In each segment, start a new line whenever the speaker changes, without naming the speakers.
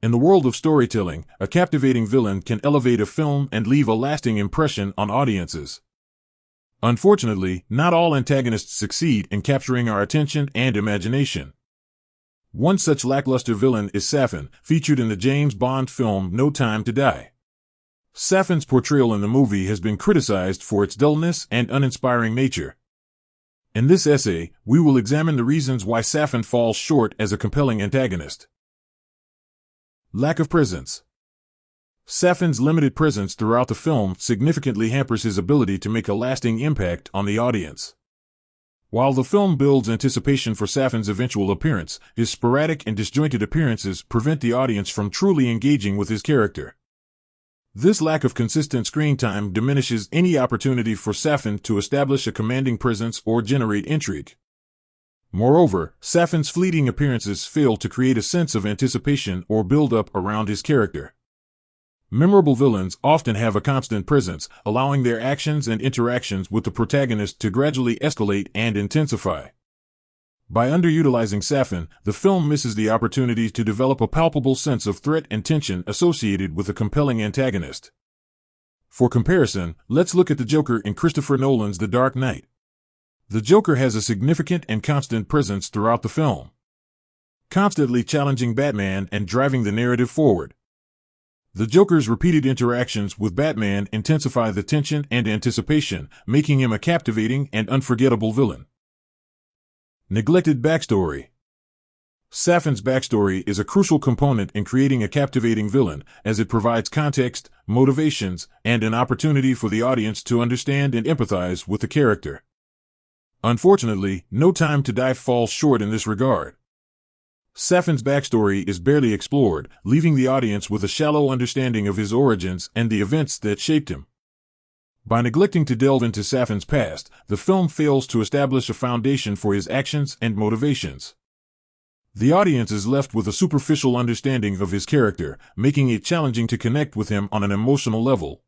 In the world of storytelling, a captivating villain can elevate a film and leave a lasting impression on audiences. Unfortunately, not all antagonists succeed in capturing our attention and imagination. One such lackluster villain is Safin, featured in the James Bond film No Time to Die. Safin's portrayal in the movie has been criticized for its dullness and uninspiring nature. In this essay, we will examine the reasons why Safin falls short as a compelling antagonist. Lack of presence. Safin's limited presence throughout the film significantly hampers his ability to make a lasting impact on the audience. While the film builds anticipation for Safin's eventual appearance, his sporadic and disjointed appearances prevent the audience from truly engaging with his character. This lack of consistent screen time diminishes any opportunity for Safin to establish a commanding presence or generate intrigue. Moreover, Safin's fleeting appearances fail to create a sense of anticipation or build up around his character. Memorable villains often have a constant presence, allowing their actions and interactions with the protagonist to gradually escalate and intensify. By underutilizing Safin, the film misses the opportunity to develop a palpable sense of threat and tension associated with a compelling antagonist. For comparison, let's look at the Joker in Christopher Nolan's The Dark Knight. The Joker has a significant and constant presence throughout the film, constantly challenging Batman and driving the narrative forward. The Joker's repeated interactions with Batman intensify the tension and anticipation, making him a captivating and unforgettable villain. Neglected backstory. Safin's backstory is a crucial component in creating a captivating villain, as it provides context, motivations, and an opportunity for the audience to understand and empathize with the character. Unfortunately, No Time to Die falls short in this regard. Safin's backstory is barely explored, leaving the audience with a shallow understanding of his origins and the events that shaped him. By neglecting to delve into Safin's past, the film fails to establish a foundation for his actions and motivations. The audience is left with a superficial understanding of his character, making it challenging to connect with him on an emotional level.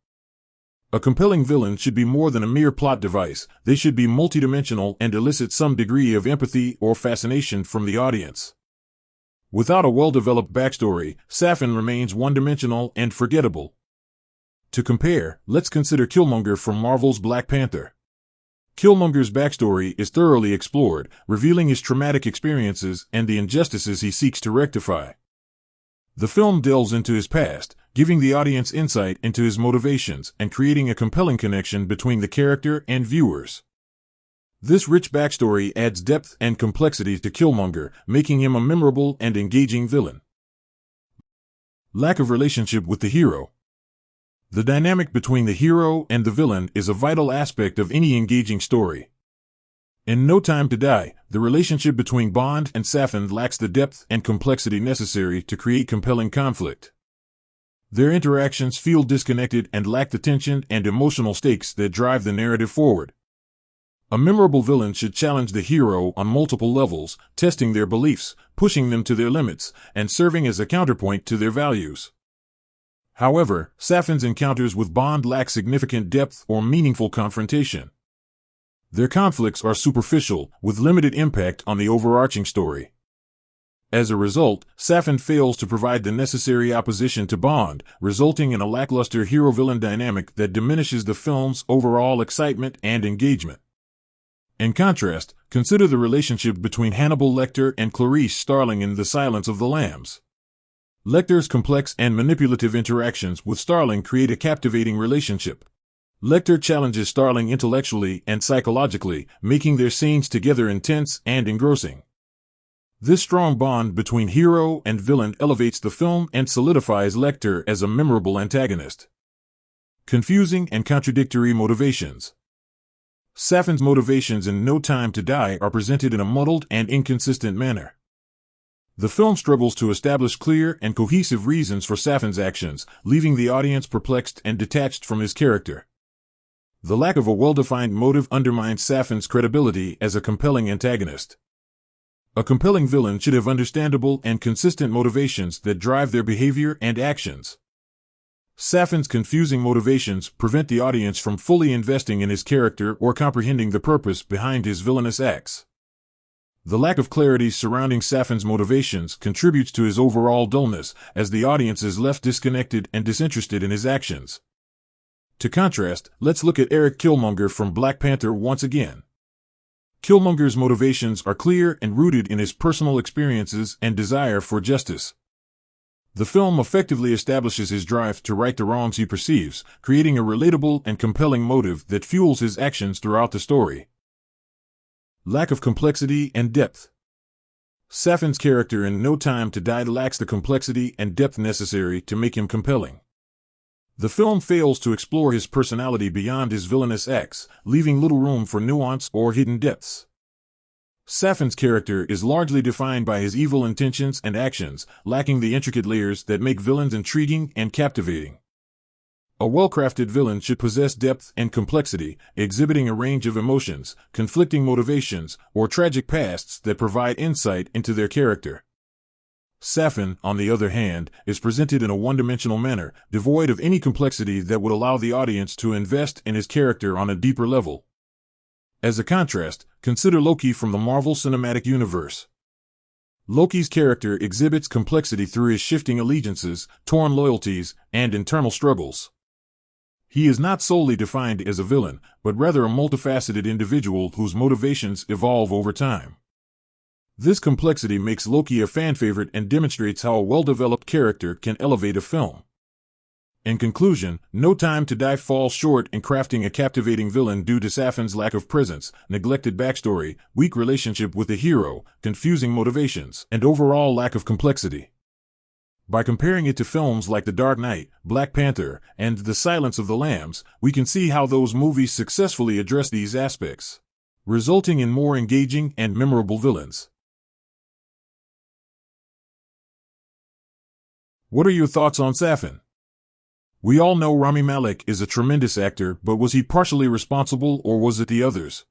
A compelling villain should be more than a mere plot device. They should be multidimensional and elicit some degree of empathy or fascination from the audience. Without a well-developed backstory, Safin remains one-dimensional and forgettable. To compare, let's consider Killmonger from Marvel's Black Panther. Killmonger's backstory is thoroughly explored, revealing his traumatic experiences and the injustices he seeks to rectify. The film delves into his past, giving the audience insight into his motivations and creating a compelling connection between the character and viewers. This rich backstory adds depth and complexity to Killmonger, making him a memorable and engaging villain. Lack of relationship with the hero. The dynamic between the hero and the villain is a vital aspect of any engaging story. In No Time to Die, the relationship between Bond and Safin lacks the depth and complexity necessary to create compelling conflict. Their interactions feel disconnected and lack the tension and emotional stakes that drive the narrative forward. A memorable villain should challenge the hero on multiple levels, testing their beliefs, pushing them to their limits, and serving as a counterpoint to their values. However, Safin's encounters with Bond lack significant depth or meaningful confrontation. Their conflicts are superficial, with limited impact on the overarching story. As a result, Safin fails to provide the necessary opposition to Bond, resulting in a lackluster hero-villain dynamic that diminishes the film's overall excitement and engagement. In contrast, consider the relationship between Hannibal Lecter and Clarice Starling in The Silence of the Lambs. Lecter's complex and manipulative interactions with Starling create a captivating relationship. Lecter challenges Starling intellectually and psychologically, making their scenes together intense and engrossing. This strong bond between hero and villain elevates the film and solidifies Lecter as a memorable antagonist. Confusing and contradictory motivations. Safin's motivations in No Time to Die are presented in a muddled and inconsistent manner. The film struggles to establish clear and cohesive reasons for Safin's actions, leaving the audience perplexed and detached from his character. The lack of a well-defined motive undermines Safin's credibility as a compelling antagonist. A compelling villain should have understandable and consistent motivations that drive their behavior and actions. Safin's confusing motivations prevent the audience from fully investing in his character or comprehending the purpose behind his villainous acts. The lack of clarity surrounding Safin's motivations contributes to his overall dullness, as the audience is left disconnected and disinterested in his actions. To contrast, let's look at Eric Killmonger from Black Panther once again. Killmonger's motivations are clear and rooted in his personal experiences and desire for justice. The film effectively establishes his drive to right the wrongs he perceives, creating a relatable and compelling motive that fuels his actions throughout the story. Lack of complexity and depth. Safin's character in No Time to Die lacks the complexity and depth necessary to make him compelling. The film fails to explore his personality beyond his villainous acts, leaving little room for nuance or hidden depths. Safin's character is largely defined by his evil intentions and actions, lacking the intricate layers that make villains intriguing and captivating. A well-crafted villain should possess depth and complexity, exhibiting a range of emotions, conflicting motivations, or tragic pasts that provide insight into their character. Safin, on the other hand, is presented in a one-dimensional manner, devoid of any complexity that would allow the audience to invest in his character on a deeper level. As a contrast, consider Loki from the Marvel Cinematic Universe. Loki's character exhibits complexity through his shifting allegiances, torn loyalties, and internal struggles. He is not solely defined as a villain, but rather a multifaceted individual whose motivations evolve over time. This complexity makes Loki a fan favorite and demonstrates how a well-developed character can elevate a film. In conclusion, No Time to Die falls short in crafting a captivating villain due to Safin's lack of presence, neglected backstory, weak relationship with the hero, confusing motivations, and overall lack of complexity. By comparing it to films like The Dark Knight, Black Panther, and The Silence of the Lambs, we can see how those movies successfully address these aspects, resulting in more engaging and memorable villains. What are your thoughts on Safin? We all know Rami Malek is a tremendous actor, but was he partially responsible or was it the others?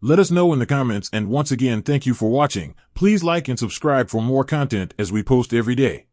Let us know in the comments, and once again, thank you for watching. Please like and subscribe for more content as we post every day.